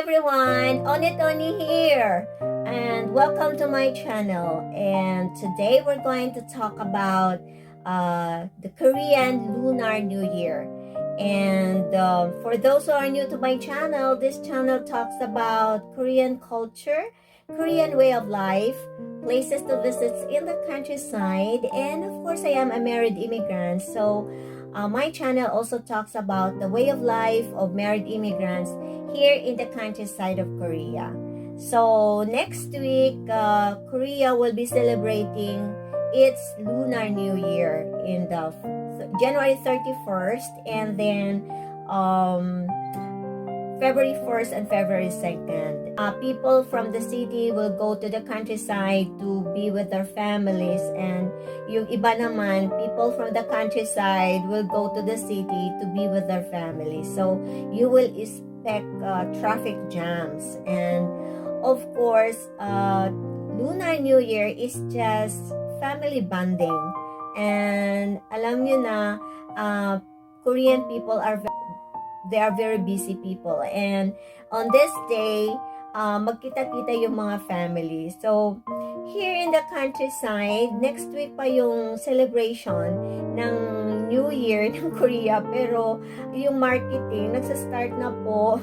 everyone, ONNIE here, and welcome to my channel. And today we're going to talk about the Korean Lunar New Year. And for those who are new to my channel, this channel talks about Korean culture, Korean way of life, places to visit in the countryside, and of course I am a married immigrant, so my channel also talks about the way of life of married immigrants here in the countryside of Korea. So next week, Korea will be celebrating its Lunar New Year in the January 31st, and then February 1st and February 2nd. People from the city will go to the countryside to be with their families, and yung iba naman, people from the countryside will go to the city to be with their families. So you will expect traffic jams. And of course, Lunar New Year is just family bonding. And alam nyo na, Korean people are very busy people, and on this day magkita-kita yung mga family. So here in the countryside, next week pa yung celebration ng New Year ng Korea, pero yung marketing nagsa-start na po.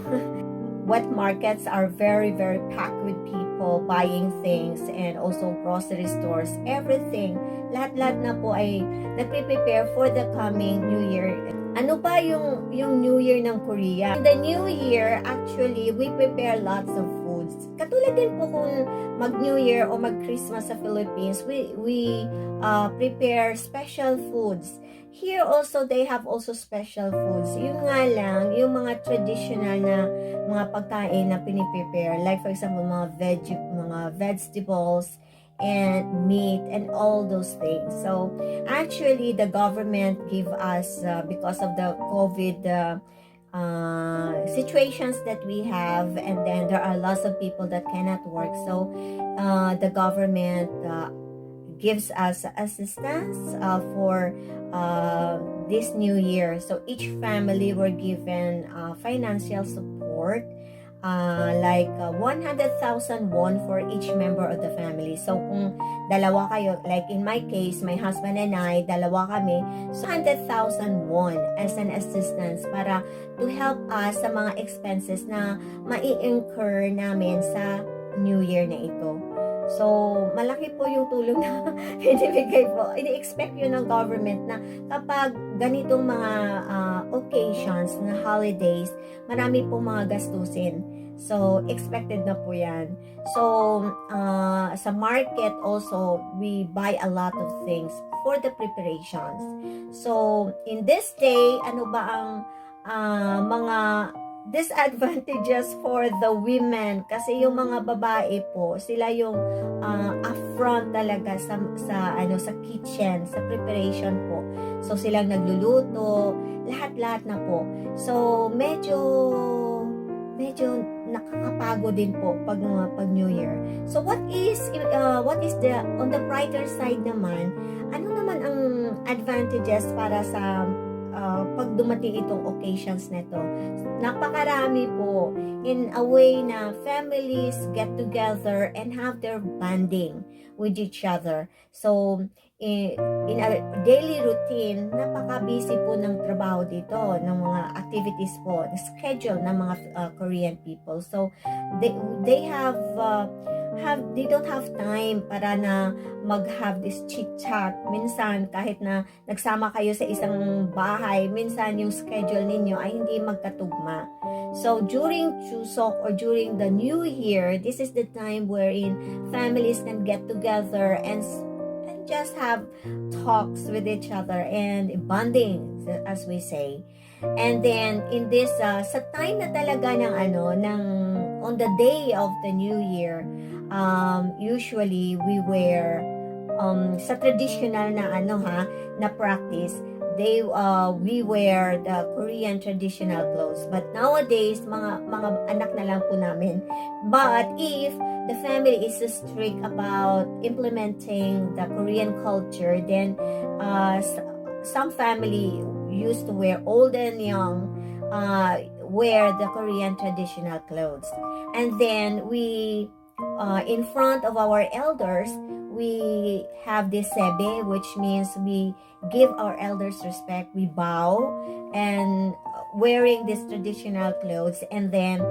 Wet markets are very packed with people buying things, and also grocery stores, everything, lahat na po ay nagpe-prepare for the coming New Year. Ano ba yung New Year ng Korea? In the New Year, actually, we prepare lots of foods. Katulad din po kung mag-New Year o mag-Christmas sa Philippines, we prepare special foods. Here also, they have also special foods. Yung nga lang, yung mga traditional na mga pagkain na piniprepare. Like for example, mga vegetables, and meat, and all those things. So actually the government give us because of the COVID situations that we have, and then there are lots of people that cannot work, so the government gives us assistance for this new year. So each family were given financial support, like 100,000 won for each member of the family. So kung dalawa kayo, like in my case, my husband and I, dalawa kami, so 100,000 won as an assistance para to help us sa mga expenses na mai-incur namin sa New Year na ito. So, malaki po yung tulong na binibigay po. Ini-expect yun ng government na kapag ganitong mga occasions na holidays, marami po mga gastusin. So, expected na po yan. So, sa market also, we buy a lot of things for the preparations. So, in this day, ano ba ang mga disadvantages for the women, kasi yung mga babae po, sila yung upfront talaga sa kitchen, sa preparation po. So silang nagluluto, lahat na po. So medyo nakakapagod din po pag New Year. So what is the on the brighter side naman, ano naman ang advantages para sa pag dumating itong occasions nito? Napakarami po, in a way na families get together and have their bonding with each other. So in a daily routine, napaka-busy po ng trabaho dito, ng mga activities po, schedule ng mga Korean people. So they don't have time para na mag-have this chit-chat. Minsan, kahit na nagsama kayo sa isang bahay, minsan yung schedule ninyo ay hindi magkatugma. So, during Chuseok or during the New Year, this is the time wherein families can get together and just have talks with each other and bonding, as we say. And then in this sa time na talaga ng on the day of the New Year, usually we wear sa traditional na na practice, we wear the Korean traditional clothes. But nowadays, mga anak na lang po namin. But if the family is strict about implementing the Korean culture, then some family used to wear old and young wear the Korean traditional clothes. And then we, in front of our elders, we have this sebe, which means we give our elders respect. We bow and wearing these traditional clothes, and then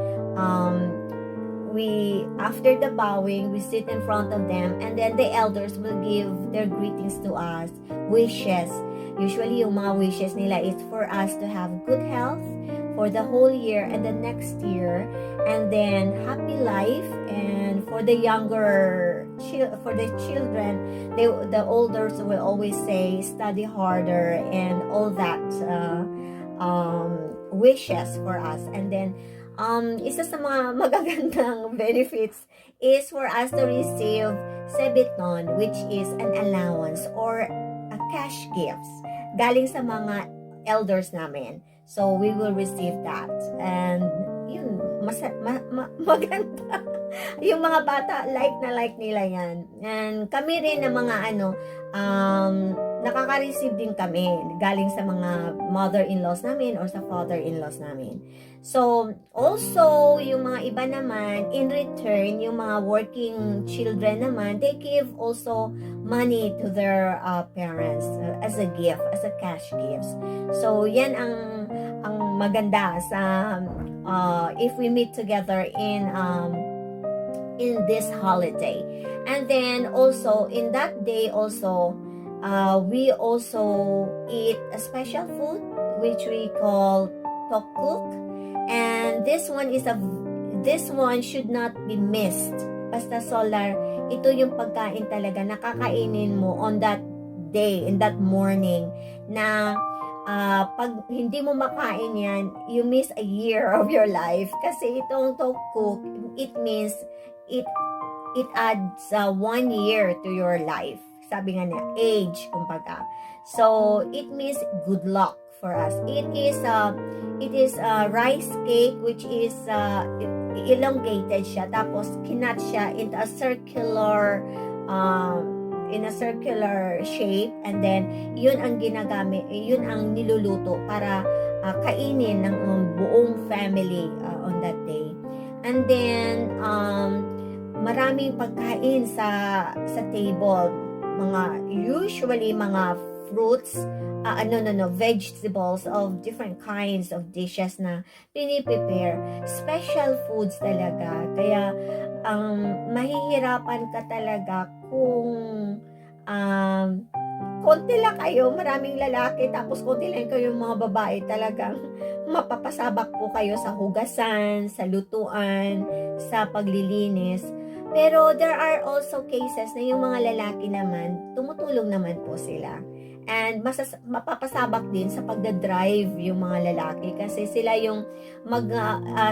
we, after the bowing, we sit in front of them, and then the elders will give their greetings to us, wishes. Usually yung mga wishes nila is for us to have good health for the whole year and the next year, and then happy life. And for the younger for the children, the elders will always say study harder and all that wishes for us. And then isa sa mga magagandang benefits is for us to receive sebiton, which is an allowance or a cash gifts galing sa mga elders namin. So we will receive that, and yun, maganda. Yung mga bata, like na like nila yan. And kami rin na mga nakaka-receive din kami galing sa mga mother-in-laws namin or sa father-in-laws namin. So, also, yung mga iba naman, in return, yung mga working children naman, they give also money to their parents as a gift, as a cash gifts. So, yan ang maganda sa if we meet together in this holiday. And then also in that day also we also eat a special food which we call tteokguk, and this one should not be missed. Basta solar, ito yung pagkain talaga na kakainin mo on that day, in that morning, na pag hindi mo makain yan, you miss a year of your life. Kasi itong tteokguk, it means it adds 1 year to your life. Sabi nga niya, age, kumbaga. So, it means good luck for us. It is a rice cake which is elongated siya, tapos kinat siya into a circular shape, and then yun ang ginagamit, yun ang niluluto para kainin ng buong family on that day. And then maraming pagkain sa table, usually mga fruits, vegetables of different kinds of dishes na piniprepare. Special foods talaga. Kaya mahihirapan ka talaga kung konti lang kayo, maraming lalaki, tapos konti lang kayo mga babae, talagang mapapasabak po kayo sa hugasan, sa lutuan, sa paglilinis. Pero there are also cases na yung mga lalaki naman, tumutulong naman po sila. And mapapasabak din sa pagdadrive yung mga lalaki kasi sila yung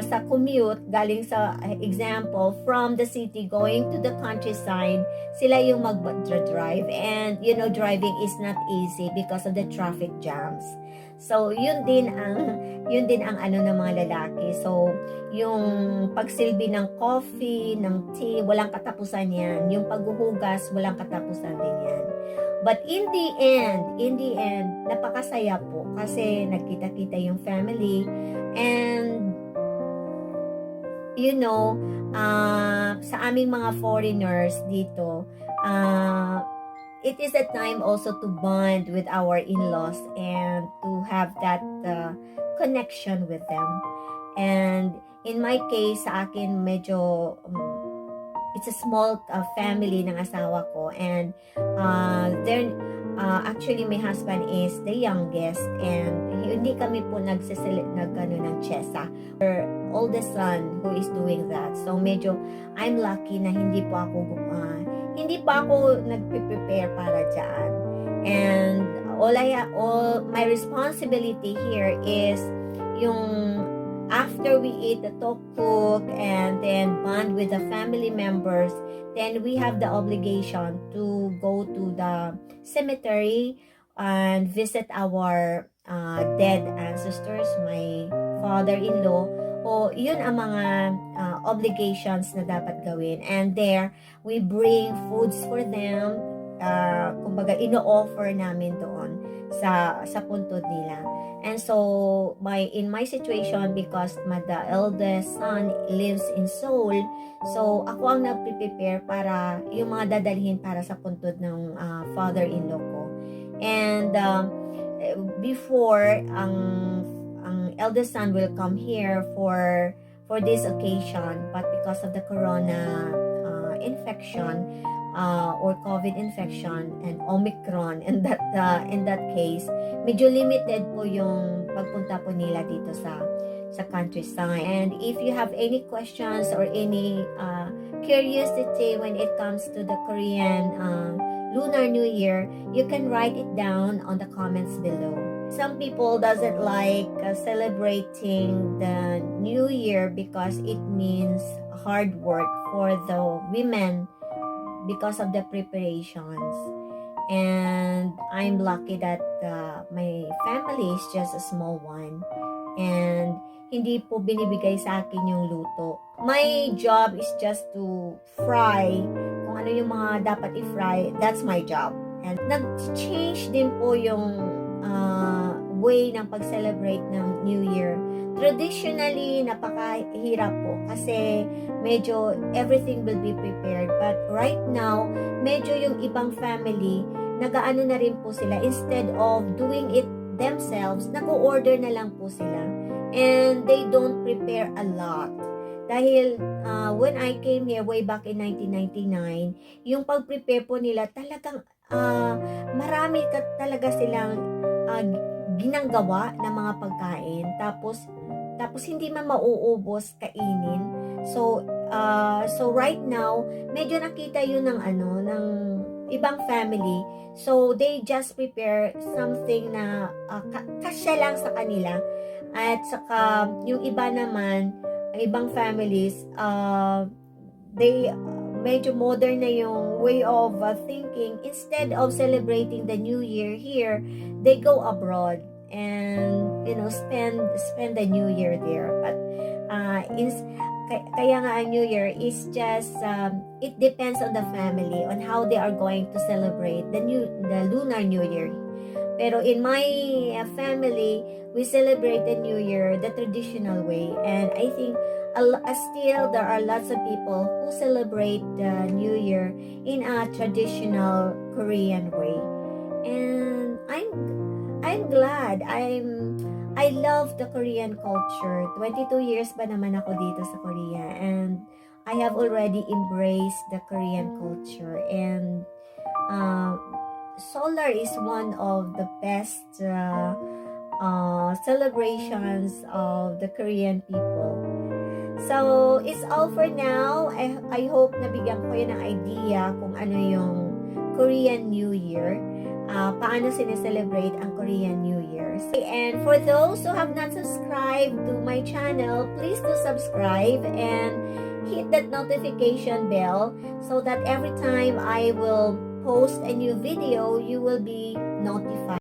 sa commute galing sa example from the city going to the countryside, sila yung mag-drive, and driving is not easy because of the traffic jams. So yun din ang ng mga lalaki. So yung pagsilbi ng coffee, ng tea, walang katapusan yan. Yung paghuhugas, walang katapusan din yan. But in the end, napakasaya po kasi nagkita-kita yung family, and sa aming mga foreigners dito, it is a time also to bond with our in-laws and to have that connection with them. And in my case, sa akin medyo it's a small family ng asawa ko, and actually my husband is the youngest, and hindi kami po ng chesa. Our oldest son who is doing that. So medyo I'm lucky na hindi pa ako nagpe-prepare para dyan. And all my responsibility here is yung after we eat the tteokguk and then bond with the family members, then we have the obligation to go to the cemetery and visit our dead ancestors, my father-in-law. O yun ang mga obligations na dapat gawin. And there, we bring foods for them, kumbaga ino-offer namin doon sa puntod nila. And so in my situation, because the eldest son lives in Seoul, so ako ang nagpe-prepare para yung mga dadalhin para sa puntod ng father-in-law ko. And before ang eldest son will come here for this occasion, but because of the corona infection or COVID infection and Omicron, in that case, medyo limited po yung pagpunta po nila dito sa countryside. And if you have any questions or any curiosity when it comes to the Korean Lunar New Year, you can write it down on the comments below. Some people doesn't like celebrating the New Year because it means hard work for the women because of the preparations. And I'm lucky that my family is just a small one. And hindi po binibigay sa akin yung luto. My job is just to fry kung ano yung mga dapat i-fry. That's my job. And nag-change din po yung way ng pag-celebrate ng New Year. Traditionally, napakahirap po kasi medyo everything will be prepared. But right now, medyo yung ibang family, nagaano na rin po sila. Instead of doing it themselves, nag-order na lang po sila. And they don't prepare a lot. Dahil when I came here way back in 1999, yung pag-prepare po nila talagang marami talaga silang ginanggawa ng mga pagkain. Tapos hindi man mauubos kainin. So right now, medyo nakita yun ng ibang family. So they just prepare something na kasya lang sa kanila. At saka yung iba naman, ibang families, they medyo modern na yung way of thinking. Instead of celebrating the New Year here, they go abroad and spend the New Year there. But kaya nga ang New Year is just it depends on the family on how they are going to celebrate the Lunar New Year. Pero in my family, we celebrate the New Year the traditional way, and I think still there are lots of people who celebrate the New Year in a traditional Korean way. And I'm glad. I love the Korean culture. 22 years ba naman ako dito sa Korea, and I have already embraced the Korean culture. And Solar is one of the best celebrations of the Korean people. So, it's all for now. I hope nabigyan ko yun ng idea kung ano yung Korean New Year. Paano sineselebrate ang Korean New Year. And for those who have not subscribed to my channel, please do subscribe and hit that notification bell so that every time I will post a new video, you will be notified.